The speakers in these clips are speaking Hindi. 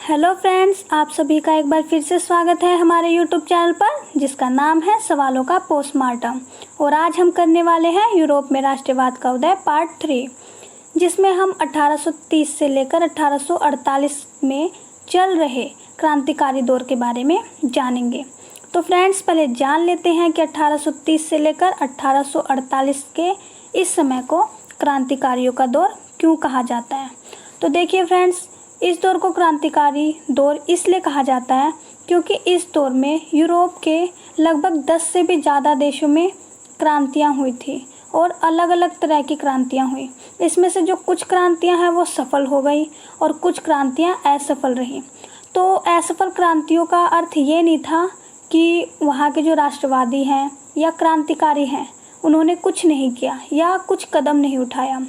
हेलो फ्रेंड्स, आप सभी का एक बार फिर से स्वागत है हमारे यूट्यूब चैनल पर जिसका नाम है सवालों का पोस्टमार्टम। और आज हम करने वाले हैं यूरोप में राष्ट्रवाद का उदय पार्ट 3, जिसमें हम 1830 से लेकर 1848 में चल रहे क्रांतिकारी दौर के बारे में जानेंगे। तो फ्रेंड्स, पहले जान लेते हैं कि 1830 से लेकर 1848 के इस समय को क्रांतिकारियों का दौर क्यों कहा जाता है। तो देखिए फ्रेंड्स, इस दौर को क्रांतिकारी दौर इसलिए कहा जाता है क्योंकि इस दौर में यूरोप के लगभग 10 से भी ज़्यादा देशों में क्रांतियाँ हुई थी और अलग अलग तरह की क्रांतियाँ हुई। इसमें से जो कुछ क्रांतियाँ हैं वो सफल हो गई और कुछ क्रांतियाँ असफल रहीं। तो असफल क्रांतियों का अर्थ ये नहीं था कि वहाँ के जो राष्ट्रवादी हैं या क्रांतिकारी हैं उन्होंने कुछ नहीं किया या कुछ कदम नहीं उठाया।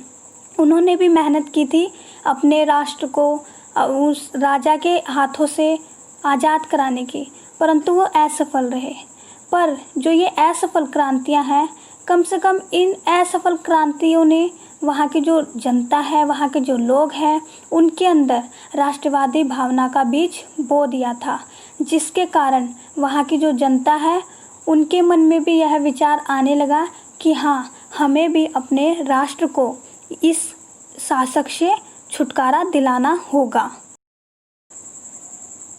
उन्होंने भी मेहनत की थी अपने राष्ट्र को उस राजा के हाथों से आज़ाद कराने की, परंतु वो असफल रहे। पर जो ये असफल क्रांतियां हैं, कम से कम इन असफल क्रांतियों ने वहाँ की जो जनता है, वहाँ के जो लोग हैं, उनके अंदर राष्ट्रवादी भावना का बीज बो दिया था, जिसके कारण वहाँ की जो जनता है उनके मन में भी यह विचार आने लगा कि हाँ, हमें भी अपने राष्ट्र को इस शासक से छुटकारा दिलाना होगा।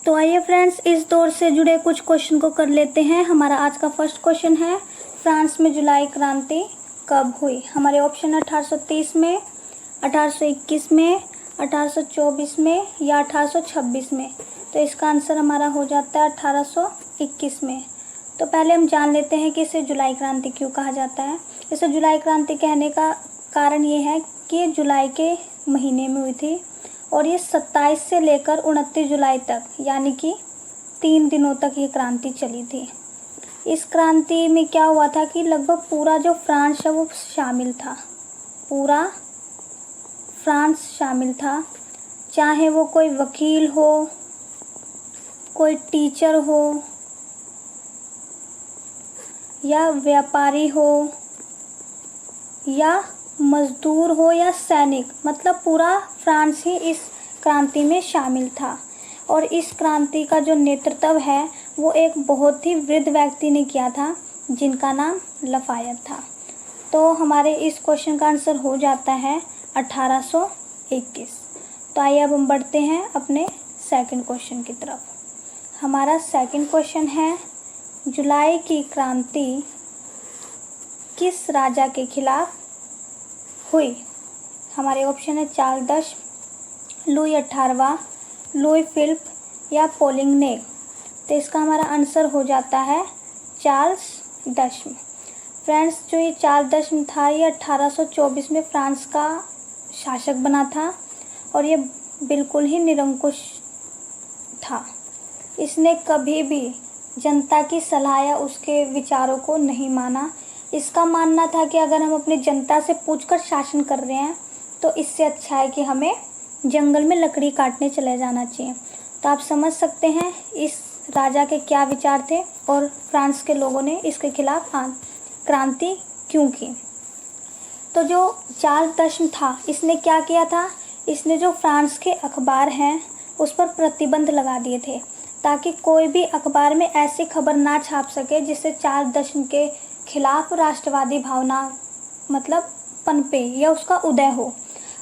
तो आइए फ्रेंड्स, इस दौर से जुड़े कुछ क्वेश्चन को कर लेते हैं। हमारा आज का फर्स्ट क्वेश्चन है, फ्रांस में जुलाई क्रांति कब हुई। हमारे ऑप्शन है 1830 में, 1821 में, 1824 में या 1826 में। तो इसका आंसर हमारा हो जाता है 1821 में। तो पहले हम जान लेते हैं कि इसे जुलाई क्रांति क्यों कहा जाता है। इसे जुलाई क्रांति कहने का कारण ये है कि ये जुलाई के महीने में हुई थी और ये 27 से लेकर 29 जुलाई तक, यानी कि 3 दिनों तक ये क्रांति चली थी। इस क्रांति में क्या हुआ था कि लगभग पूरा जो फ्रांस है वो शामिल था, पूरा फ्रांस शामिल था। चाहे वो कोई वकील हो, कोई टीचर हो या व्यापारी हो या मजदूर हो या सैनिक, मतलब पूरा फ्रांस ही इस क्रांति में शामिल था। और इस क्रांति का जो नेतृत्व है वो एक बहुत ही वृद्ध व्यक्ति ने किया था जिनका नाम लफायत था। तो हमारे इस क्वेश्चन का आंसर हो जाता है 1821। तो आइए अब हम बढ़ते हैं अपने सेकंड क्वेश्चन की तरफ। हमारा सेकंड क्वेश्चन है, जुलाई की क्रांति किस राजा के खिलाफ हुई। हमारे ऑप्शन है चार्ल्स, लुई 18वां, लुई फिलिप या पोलिंगनेक। तो इसका हमारा आंसर हो जाता है चार्ल्स 10। फ्रेंड्स, जो ये चार्ल्स 10 था ये 1824 में फ्रांस का शासक बना था और ये बिल्कुल ही निरंकुश था। इसने कभी भी जनता की सलाह या उसके विचारों को नहीं माना। इसका मानना था कि अगर हम अपनी जनता से पूछकर शासन कर रहे हैं तो इससे अच्छा है कि हमें जंगल में लकड़ी काटने चले जाना चाहिए। तो आप समझ सकते हैं इस राजा के क्या विचार थे और फ्रांस के लोगों ने इसके खिलाफ क्रांति क्यों की। तो जो चार्ल्स 10 था, इसने क्या किया था, इसने जो फ्रांस के अखबार हैं उस पर प्रतिबंध लगा दिए थे ताकि कोई भी अखबार में ऐसी खबर ना छाप सके जिससे चार्ल्स 10 के खिलाफ राष्ट्रवादी भावना मतलब पनपे या उसका उदय हो।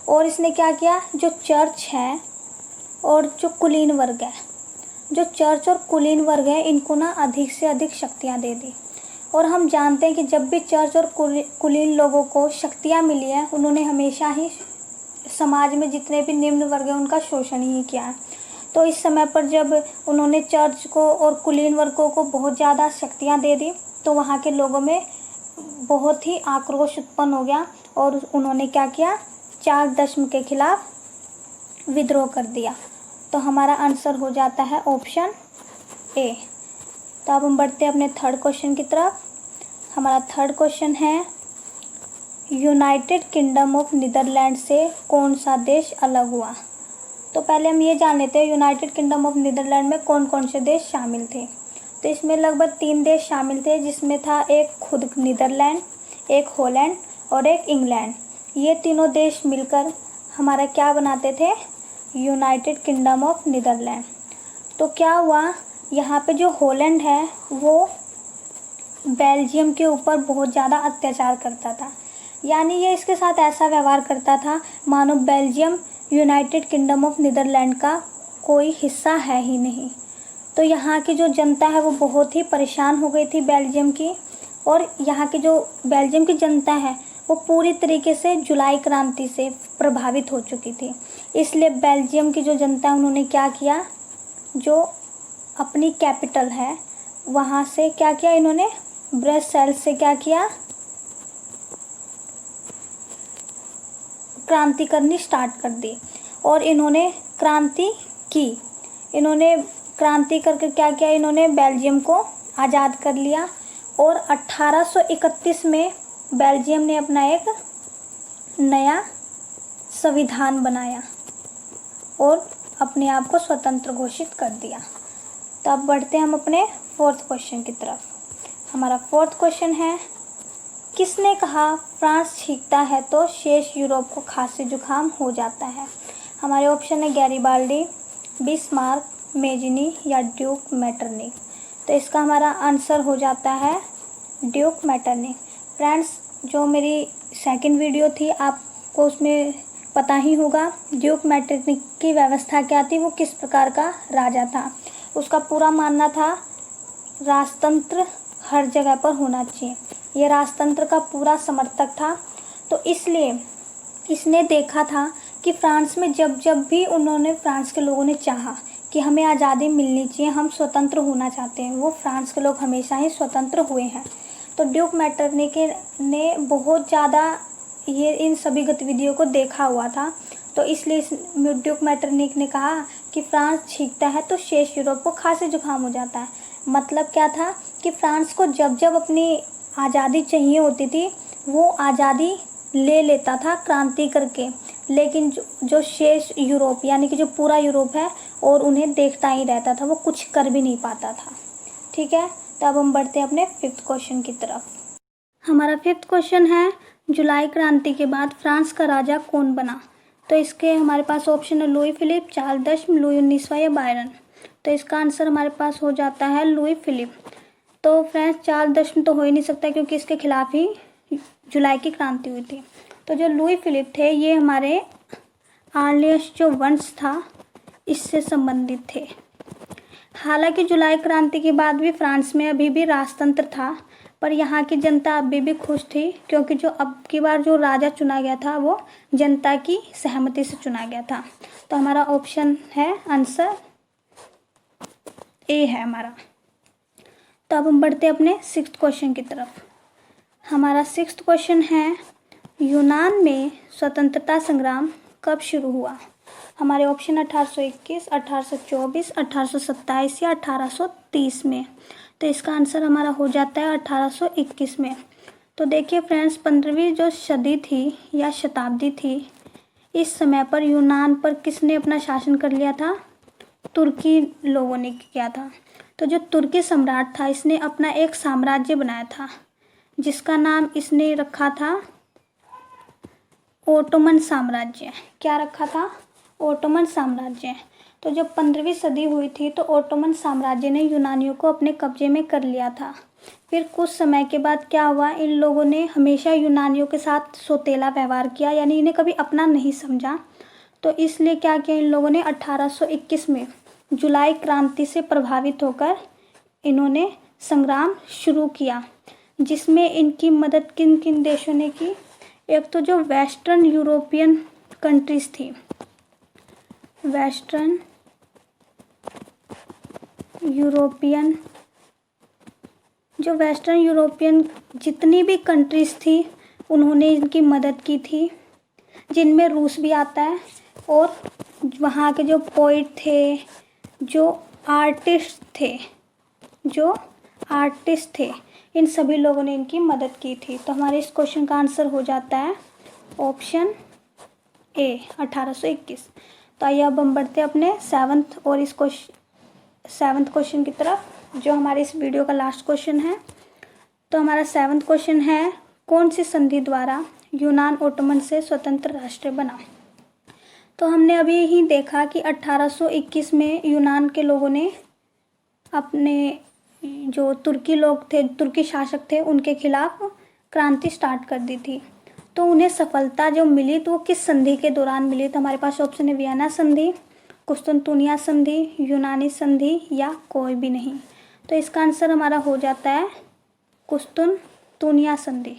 और इसने क्या किया, जो चर्च है और जो कुलीन वर्ग है, जो चर्च और कुलीन वर्ग है, इनको ना अधिक से अधिक शक्तियां दे दी। और हम जानते हैं कि जब भी चर्च और कुलीन लोगों को शक्तियां मिली हैं, उन्होंने हमेशा ही समाज में जितने भी निम्न वर्ग हैं उनका शोषण ही किया है। तो इस समय पर जब उन्होंने चर्च को और कुलीन वर्गों को बहुत ज़्यादा शक्तियाँ दे दी तो वहाँ के लोगों में बहुत ही आक्रोश उत्पन्न हो गया और उन्होंने क्या किया, चार्ल्स 10 के खिलाफ विद्रोह कर दिया। तो हमारा आंसर हो जाता है ऑप्शन ए। तो अब हम बढ़ते हैं अपने थर्ड क्वेश्चन की तरफ। हमारा थर्ड क्वेश्चन है, यूनाइटेड किंगडम ऑफ नीदरलैंड से कौन सा देश अलग हुआ। तो पहले हम ये जान लेते हैं यूनाइटेड किंगडम ऑफ नीदरलैंड में कौन कौन से देश शामिल थे। तो इसमें लगभग 3 देश शामिल थे, जिसमें था एक खुद नीदरलैंड, एक हॉलैंड और एक इंग्लैंड। ये तीनों देश मिलकर हमारा क्या बनाते थे, यूनाइटेड किंगडम ऑफ नीदरलैंड। तो क्या हुआ, यहाँ पे जो हॉलैंड है वो बेल्जियम के ऊपर बहुत ज़्यादा अत्याचार करता था, यानी ये इसके साथ ऐसा व्यवहार करता था मानो Belgium United Kingdom of Netherland का कोई हिस्सा है ही नहीं। तो यहाँ की जो जनता है वो बहुत ही परेशान हो गई थी बेल्जियम की, और यहाँ की जो बेल्जियम की जनता है वो पूरी तरीके से जुलाई क्रांति से प्रभावित हो चुकी थी। इसलिए बेल्जियम की जो जनता है उन्होंने क्या किया, जो अपनी कैपिटल है वहाँ से क्या किया, इन्होंने ब्रसेल्स से क्या किया, क्रांति करनी स्टार्ट कर दी। और इन्होंने क्रांति की, इन्होंने क्रांति करके क्या किया, इन्होंने बेल्जियम को आज़ाद कर लिया। और 1831 में बेल्जियम ने अपना एक नया संविधान बनाया और अपने आप को स्वतंत्र घोषित कर दिया। तो अब बढ़ते हैं हम अपने फोर्थ क्वेश्चन की तरफ। हमारा फोर्थ क्वेश्चन है, किसने कहा फ्रांस छींकता है तो शेष यूरोप को खांसी जुकाम हो जाता है? हमारे ऑप्शन है गैरीबाल्डी, बिस्मार्क, मेजिनी या ड्यूक मेटरनिक। तो इसका हमारा आंसर हो जाता है ड्यूक मेटरनिक। फ्रेंड्स, जो मेरी सेकंड वीडियो थी आपको उसमें पता ही होगा ड्यूक मेटरनिक की व्यवस्था क्या थी, वो किस प्रकार का राजा था। उसका पूरा मानना था राजतंत्र हर जगह पर होना चाहिए, ये राजतंत्र का पूरा समर्थक था। तो इसलिए इसने देखा था कि फ्रांस में जब जब भी फ्रांस के लोगों ने चाहा कि हमें आज़ादी मिलनी चाहिए, हम स्वतंत्र होना चाहते हैं, वो फ्रांस के लोग हमेशा ही स्वतंत्र हुए हैं। तो ड्यूक मेटरनिक ने बहुत ज़्यादा ये इन सभी गतिविधियों को देखा हुआ था। तो इसलिए ड्यूक मेटरनिक ने कहा कि फ्रांस छींकता है तो शेष यूरोप को खांसी जुकाम हो जाता है। मतलब क्या था कि फ्रांस को जब जब अपनी आज़ादी चाहिए होती थी वो आज़ादी ले लेता था क्रांति करके, लेकिन जो शेष यूरोप यानी कि जो पूरा यूरोप है और उन्हें देखता ही रहता था, वो कुछ कर भी नहीं पाता था। ठीक है, तो अब हम बढ़ते हैं अपने फिफ्थ क्वेश्चन की तरफ। हमारा फिफ्थ क्वेश्चन है, जुलाई क्रांति के बाद फ्रांस का राजा कौन बना? तो इसके हमारे पास ऑप्शन है लुई फिलिप, चार्ल्स दशम, लुई 19वां या बायरन। तो इसका आंसर हमारे पास हो जाता है लुई फिलिप। तो फ्रेंड्स, चार्ल्स दशम तो हो ही नहीं सकता क्योंकि इसके खिलाफ ही जुलाई की क्रांति हुई थी। तो जो लुई फिलिप थे ये हमारे आर्लियस जो वंश था इससे संबंधित थे। हालांकि जुलाई क्रांति के बाद भी फ्रांस में अभी भी राजतंत्र था, पर यहाँ की जनता अभी भी खुश थी क्योंकि जो अब की बार जो राजा चुना गया था वो जनता की सहमति से चुना गया था। तो हमारा ऑप्शन है आंसर ए है हमारा। तो अब हम बढ़ते हैं अपने सिक्स्थ क्वेश्चन की तरफ। हमारा सिक्स्थ क्वेश्चन है, यूनान में स्वतंत्रता संग्राम कब शुरू हुआ? हमारे ऑप्शन 1821, 1824, 1827 या 1830 में। तो इसका आंसर हमारा हो जाता है 1821 में। तो देखिए फ्रेंड्स, 15वीं जो सदी थी या शताब्दी थी, इस समय पर यूनान पर किसने अपना शासन कर लिया था? तुर्की लोगों ने किया था। तो जो तुर्की सम्राट था इसने अपना एक साम्राज्य बनाया था जिसका नाम इसने रखा था ओटोमन साम्राज्य। क्या रखा था? ओटोमन साम्राज्य। तो जब 15वीं सदी हुई थी तो ओटोमन साम्राज्य ने यूनानियों को अपने कब्जे में कर लिया था। फिर कुछ समय के बाद क्या हुआ, इन लोगों ने हमेशा यूनानियों के साथ सौतेला व्यवहार किया, यानी इन्हें कभी अपना नहीं समझा। तो इसलिए क्या किया इन लोगों ने, 1821 में जुलाई क्रांति से प्रभावित होकर इन्होंने संग्राम शुरू किया, जिसमें इनकी मदद किन किन देशों ने की? एक तो जो वेस्टर्न यूरोपियन कंट्रीज थी, वेस्टर्न यूरोपियन जितनी भी कंट्रीज थी उन्होंने इनकी मदद की थी, जिनमें रूस भी आता है। और वहाँ के जो पोइट थे, जो आर्टिस्ट थे, इन सभी लोगों ने इनकी मदद की थी। तो हमारे इस क्वेश्चन का आंसर हो जाता है ऑप्शन ए 1821। तो आइए अब हम बढ़ते हैं अपने सेवन्थ क्वेश्चन की तरफ, जो हमारे इस वीडियो का लास्ट क्वेश्चन है। तो हमारा सेवन्थ क्वेश्चन है, कौन सी संधि द्वारा यूनान ओटोमन से स्वतंत्र राष्ट्र बना? तो हमने अभी ही देखा कि 1821 में यूनान के लोगों ने अपने जो तुर्की लोग थे, तुर्की शासक थे, उनके खिलाफ क्रांति स्टार्ट कर दी थी। तो उन्हें सफलता जो मिली तो वो किस संधि के दौरान मिली? तो हमारे पास ऑप्शन है वियना संधि, कुस्तुनतुनिया संधि, यूनानी संधि या कोई भी नहीं। तो इसका आंसर हमारा हो जाता है कुस्तुनतुनिया संधि।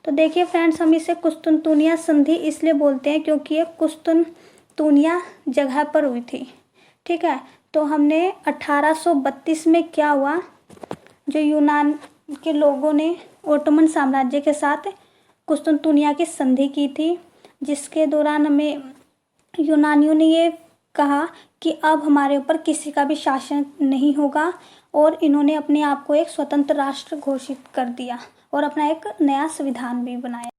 तो देखिए फ्रेंड्स, हम इसे कुस्तुनतुनिया संधि इसलिए बोलते हैं क्योंकि ये कुस्तुनतुनिया जगह पर हुई थी। ठीक है, तो हमने 1832 में क्या हुआ, जो यूनान के लोगों ने ओटोमन साम्राज्य के साथ कुस्तुनतुनिया की संधि की थी, जिसके दौरान हमें यूनानियों ने ये कहा कि अब हमारे ऊपर किसी का भी शासन नहीं होगा, और इन्होंने अपने आप को एक स्वतंत्र राष्ट्र घोषित कर दिया और अपना एक नया संविधान भी बनाया।